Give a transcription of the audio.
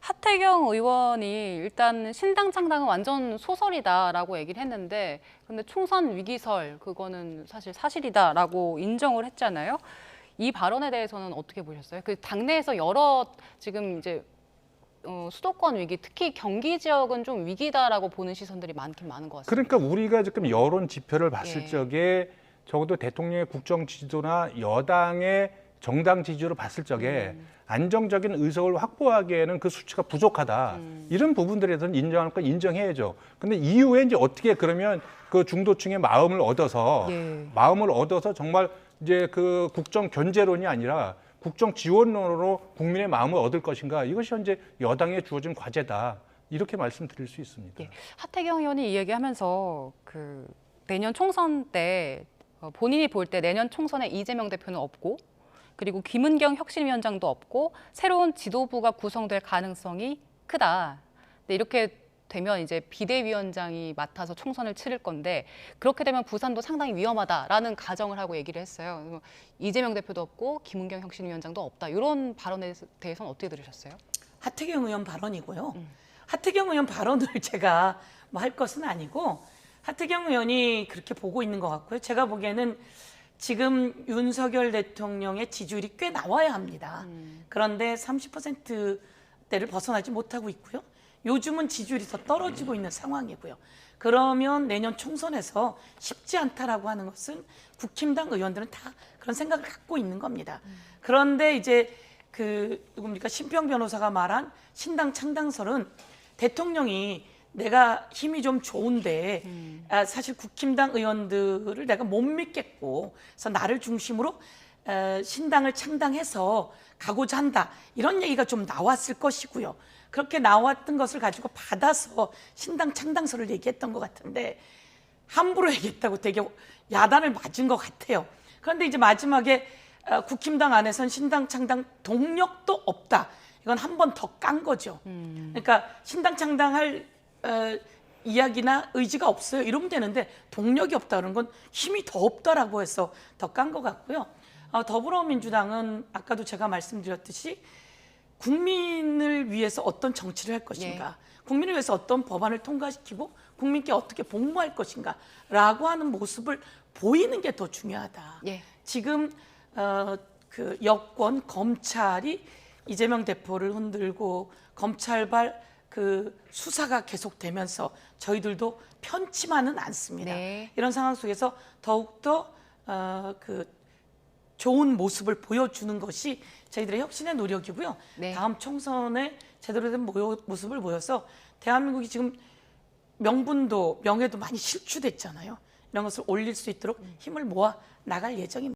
하태경 의원이 일단 신당 창당은 완전 소설이다라고 얘기를 했는데, 근데 총선 위기설 그거는 사실 사실이다라고 인정을 했잖아요. 이 발언에 대해서는 어떻게 보셨어요? 그 당내에서 여러 지금 이제 수도권 위기, 특히 경기 지역은 좀 위기다라고 보는 시선들이 많긴 많은 것 같습니다. 그러니까 우리가 지금 여론 지표를 봤을 예. 적에 적어도 대통령의 국정 지지도나 여당의 정당 지지를 봤을 적에 안정적인 의석을 확보하기에는 그 수치가 부족하다. 이런 부분들에 대해서는 인정할 건 인정해야죠. 근데 이후에 이제 어떻게 그러면 그 중도층의 마음을 얻어서 정말 이제 그 국정 견제론이 아니라 국정 지원론으로 국민의 마음을 얻을 것인가, 이것이 현재 여당에 주어진 과제다, 이렇게 말씀드릴 수 있습니다. 예. 하태경 의원이 이 얘기하면서 그 내년 총선 때 본인이 볼 때 내년 총선에 이재명 대표는 없고, 그리고 김은경 혁신위원장도 없고 새로운 지도부가 구성될 가능성이 크다. 근데 이렇게 되면 이제 비대위원장이 맡아서 총선을 치를 건데, 그렇게 되면 부산도 상당히 위험하다라는 가정을 하고 얘기를 했어요. 이재명 대표도 없고 김은경 혁신위원장도 없다. 이런 발언에 대해서는 어떻게 들으셨어요? 하태경 의원 발언이고요. 하태경 의원 발언을 제가 뭐 할 것은 아니고, 하태경 의원이 그렇게 보고 있는 것 같고요. 제가 보기에는 지금 윤석열 대통령의 지지율이 꽤 나와야 합니다. 그런데 30%대를 벗어나지 못하고 있고요. 요즘은 지지율이 더 떨어지고 있는 상황이고요. 그러면 내년 총선에서 쉽지 않다라고 하는 것은 국힘당 의원들은 다 그런 생각을 갖고 있는 겁니다. 그런데 이제 누굽니까, 심평 변호사가 말한 신당 창당설은 대통령이 내가 힘이 좀 좋은데 사실 국힘당 의원들을 내가 못 믿겠고, 그래서 나를 중심으로 신당을 창당해서 가고자 한다, 이런 얘기가 좀 나왔을 것이고요. 그렇게 나왔던 것을 가지고 받아서 신당 창당설을 얘기했던 것 같은데, 함부로 얘기했다고 되게 야단을 맞은 것 같아요. 그런데 이제 마지막에 국힘당 안에선 신당 창당 동력도 없다, 이건 한 번 더 깐 거죠. 그러니까 신당 창당할 이야기나 의지가 없어요, 이러면 되는데 동력이 없다 그런 건 힘이 더 없다라고 해서 더 깐 것 같고요. 더불어민주당은 아까도 제가 말씀드렸듯이 국민을 위해서 어떤 정치를 할 것인가, 국민을 위해서 어떤 법안을 통과시키고 국민께 어떻게 복무할 것인가 라고 하는 모습을 보이는 게 더 중요하다. 지금 그 여권 검찰이 이재명 대표를 흔들고 검찰발 그 수사가 계속되면서 저희들도 편치만은 않습니다. 이런 상황 속에서 더욱더 그 좋은 모습을 보여주는 것이 저희들의 혁신의 노력이고요. 다음 총선에 제대로 된 모습을 보여서 대한민국이 지금 명분도 명예도 많이 실추됐잖아요. 이런 것을 올릴 수 있도록 힘을 모아 나갈 예정입니다.